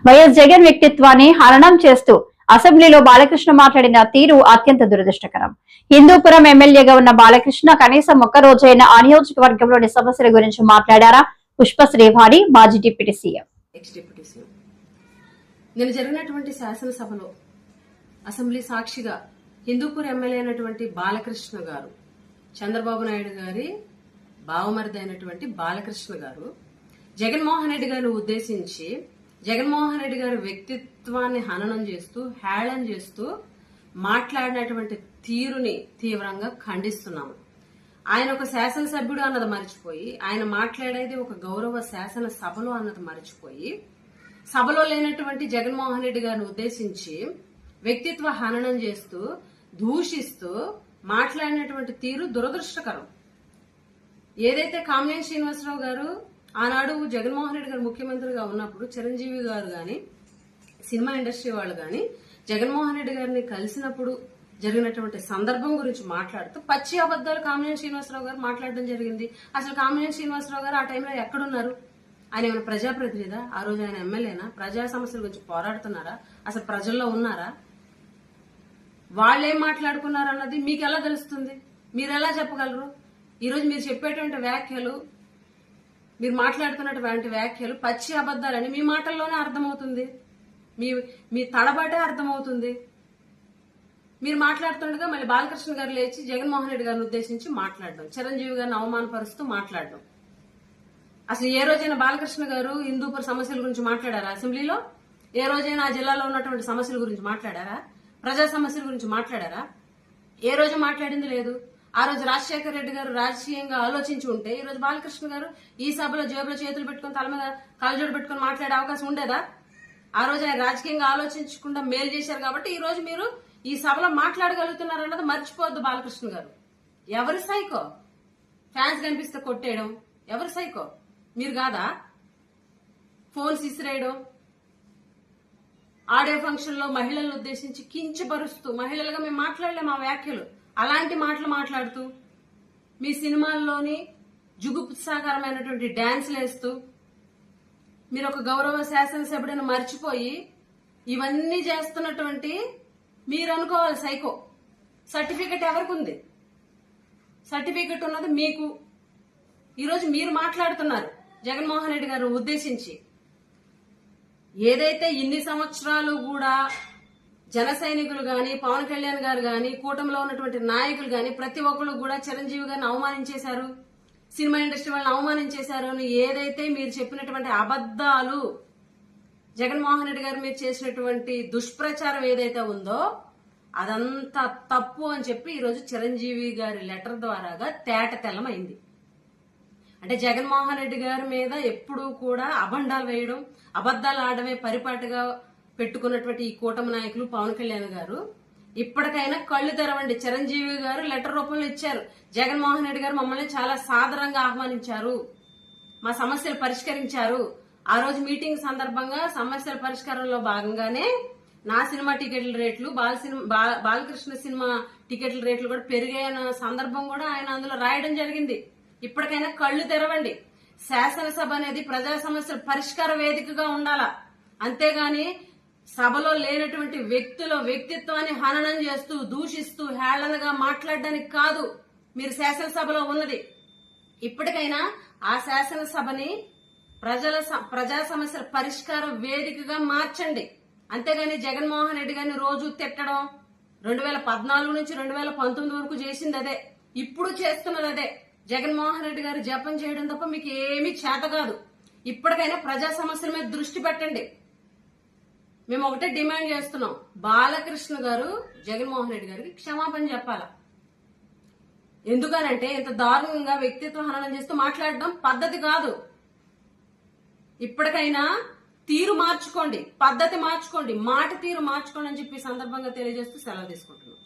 YS Jagan వ్యక్తిత్వాన్ని హననం చేస్తూ అసెంబ్లీలో బాలకృష్ణ మాట్లాడిన తీరు అత్యంత దురదృష్టకరం. హిందూపురం ఎమ్మెల్యేగా ఉన్న బాలకృష్ణ కనీసం ఒక్క రోజైనా ఆ నియోజకవర్గంలోని సమస్యల గురించి మాట్లాడారా? పుష్ప శ్రీవాణి, మాజీ డిప్యూటీ సీఎం. నేను జరిగినటువంటి శాసనసభలో అసెంబ్లీ సాక్షిగా హిందూపూర్ ఎమ్మెల్యే అయినటువంటి బాలకృష్ణ గారు, చంద్రబాబు నాయుడు గారి బావమరిది అయినటువంటి బాలకృష్ణ గారు జగన్మోహన్ రెడ్డి గారిని ఉద్దేశించి జగన్మోహన్ రెడ్డి గారి వ్యక్తిత్వాన్ని హననం చేస్తూ హేళన చేస్తూ మాట్లాడినటువంటి తీరుని తీవ్రంగా ఖండిస్తున్నాము. ఆయన ఒక శాసనసభ్యుడు అన్నది మర్చిపోయి, ఆయన మాట్లాడేది ఒక గౌరవ శాసన సభలో అన్నది మర్చిపోయి, సభలో లేనటువంటి జగన్మోహన్ రెడ్డి గారిని ఉద్దేశించి వ్యక్తిత్వ హననం చేస్తూ దూషిస్తూ మాట్లాడినటువంటి తీరు దురదృష్టకరం. ఏదైతే కామినేని శ్రీనివాసరావు గారు ఆనాడు జగన్మోహన్ రెడ్డి గారు ముఖ్యమంత్రిగా ఉన్నప్పుడు చిరంజీవి గారు గాని సినిమా ఇండస్ట్రీ వాళ్ళు గాని జగన్మోహన్ రెడ్డి గారిని కలిసినప్పుడు జరిగినటువంటి సందర్భం గురించి మాట్లాడుతూ పచ్చి అబద్దాలు కామినేని శ్రీనివాసరావు గారు మాట్లాడడం జరిగింది. అసలు కామినేని శ్రీనివాసరావు గారు ఆ టైంలో ఎక్కడున్నారు? ఆయన ఏమైనా ప్రజాప్రతినిధా? ఆ రోజు ఆయన ఎమ్మెల్యేనా? ప్రజా సమస్యల గురించి పోరాడుతున్నారా? అసలు ప్రజల్లో ఉన్నారా? వాళ్ళేం మాట్లాడుకున్నారు అన్నది మీకు ఎలా తెలుస్తుంది? మీరు ఎలా చెప్పగలరు? ఈరోజు మీరు చెప్పేటువంటి వ్యాఖ్యలు, మీరు మాట్లాడుతున్నటువంటి వ్యాఖ్యలు పచ్చి అబద్దాలని మీ మాటల్లోనే అర్థమవుతుంది, మీ తడబాటే అర్థమవుతుంది. మీరు మాట్లాడుతుండగా మళ్ళీ బాలకృష్ణ గారు లేచి జగన్మోహన్ రెడ్డి గారిని ఉద్దేశించి మాట్లాడడం, చిరంజీవి గారిని అవమానపరుస్తూ మాట్లాడడం. అసలు ఏ రోజైనా బాలకృష్ణ గారు హిందూపూర్ సమస్యల గురించి మాట్లాడారా? అసెంబ్లీలో ఏ రోజైనా ఆ జిల్లాలో ఉన్నటువంటి సమస్యల గురించి మాట్లాడారా? ప్రజా సమస్యల గురించి మాట్లాడారా? ఏ రోజు మాట్లాడింది లేదు. ఆ రోజు రాజశేఖర రెడ్డి గారు రాజకీయంగా ఆలోచించి ఉంటే ఈ రోజు బాలకృష్ణ గారు ఈ సభలో జేబులో చేతులు పెట్టుకుని తల మీద కలజోడు పెట్టుకుని మాట్లాడే అవకాశం ఉండేదా? ఆ రోజు ఆయన రాజకీయంగా ఆలోచించకుండా మేలు చేశారు కాబట్టి ఈ రోజు మీరు ఈ సభలో మాట్లాడగలుగుతున్నారు అన్నది మర్చిపోవద్దు బాలకృష్ణ గారు. ఎవరి సైకో? ఫ్యాన్స్ కనిపిస్తే కొట్టేయడం ఎవరి సైకో? మీరు కాదా? ఫోన్స్ ఇసిరేయడం, ఆడియో ఫంక్షన్ లో మహిళలను ఉద్దేశించి కించపరుస్తూ, మహిళలుగా మేము మాట్లాడలేము ఆ వ్యాఖ్యలు, అలాంటి మాటలు మాట్లాడుతూ మీ సినిమాల్లోని జుగుప్సాకరమైనటువంటి డాన్సులు వేస్తూ మీరు ఒక గౌరవ శాసనసభ్యుడిని మర్చిపోయి ఇవన్నీ చేస్తున్నటువంటి మీరు అనుకోవాలి సైకో. సర్టిఫికెట్ ఎవరికి ఉంది? సర్టిఫికెట్ ఉన్నది మీకు. ఈరోజు మీరు మాట్లాడుతున్నారు జగన్మోహన్ రెడ్డి గారిని ఉద్దేశించి. ఏదైతే ఇన్ని సంవత్సరాలు కూడా జన సైనికులు గాని, పవన్ కళ్యాణ్ గారు గాని, కూటమిలో ఉన్నటువంటి నాయకులు గాని ప్రతి ఒక్కరు కూడా చిరంజీవి గారిని అవమానించేశారు, సినిమా ఇండస్ట్రీ వాళ్ళని అవమానించేశారు అని ఏదైతే మీరు చెప్పినటువంటి అబద్దాలు, జగన్మోహన్ రెడ్డి గారు మీరు చేసినటువంటి దుష్ప్రచారం ఏదైతే ఉందో అదంతా తప్పు అని చెప్పి ఈరోజు చిరంజీవి గారి లెటర్ ద్వారాగా తేట తెల్లమైంది. అంటే జగన్మోహన్ రెడ్డి గారి మీద ఎప్పుడూ కూడా అబండాలు వేయడం, అబద్దాలు ఆడమే పరిపాటిగా పెట్టుకున్నటువంటి ఈ కూటమి నాయకులు పవన్ కళ్యాణ్ గారు ఇప్పటికైనా కళ్ళు తెరవండి. చిరంజీవి గారు లెటర్ రూపంలో ఇచ్చారు, జగన్మోహన్ రెడ్డి గారు మమ్మల్ని చాలా సాదరంగా ఆహ్వానించారు, మా సమస్యలు పరిష్కరించారు. ఆ రోజు మీటింగ్ సందర్భంగా సమస్యల పరిష్కారంలో భాగంగానే నా సినిమా టికెట్ల రేట్లు, బాలకృష్ణ సినిమా టికెట్ల రేట్లు కూడా పెరిగాయన్న సందర్భం కూడా ఆయన అందులో రాయడం జరిగింది. ఇప్పటికైనా కళ్ళు తెరవండి. శాసనసభ అనేది ప్రజా సమస్యల పరిష్కార వేదికగా ఉండాలా, అంతేగాని సభలో లేనటువంటి వ్యక్తుల వ్యక్తిత్వాన్ని హననం చేస్తూ దూషిస్తూ హేళనగా మాట్లాడడానికి కాదు మీరు శాసనసభలో ఉన్నది. ఇప్పటికైనా ఆ శాసనసభని ప్రజా సమస్యల పరిష్కార వేదికగా మార్చండి. అంతేగాని జగన్మోహన్ రెడ్డి గారిని రోజు తిట్టడం 2014 నుంచి 2019 వరకు చేసింది అదే, ఇప్పుడు చేస్తున్నది అదే. జగన్మోహన్ రెడ్డి గారు జపం చేయడం తప్ప మీకు ఏమీ చేత కాదు. ఇప్పటికైనా ప్రజా సమస్యల మీద దృష్టి పెట్టండి. మేము ఒకటే డిమాండ్ చేస్తున్నాం, బాలకృష్ణ గారు జగన్మోహన్ రెడ్డి గారికి క్షమాపణ చెప్పాలా. ఎందుకనంటే ఇంత దారుణంగా వ్యక్తిత్వ హననం చేస్తూ మాట్లాడడం పద్ధతి కాదు. ఇప్పటికైనా తీరు మార్చుకోండి, పద్ధతి మార్చుకోండి, మాట తీరు మార్చుకోండి అని చెప్పి సందర్భంగా తెలియజేస్తూ సెలవు తీసుకుంటున్నాం.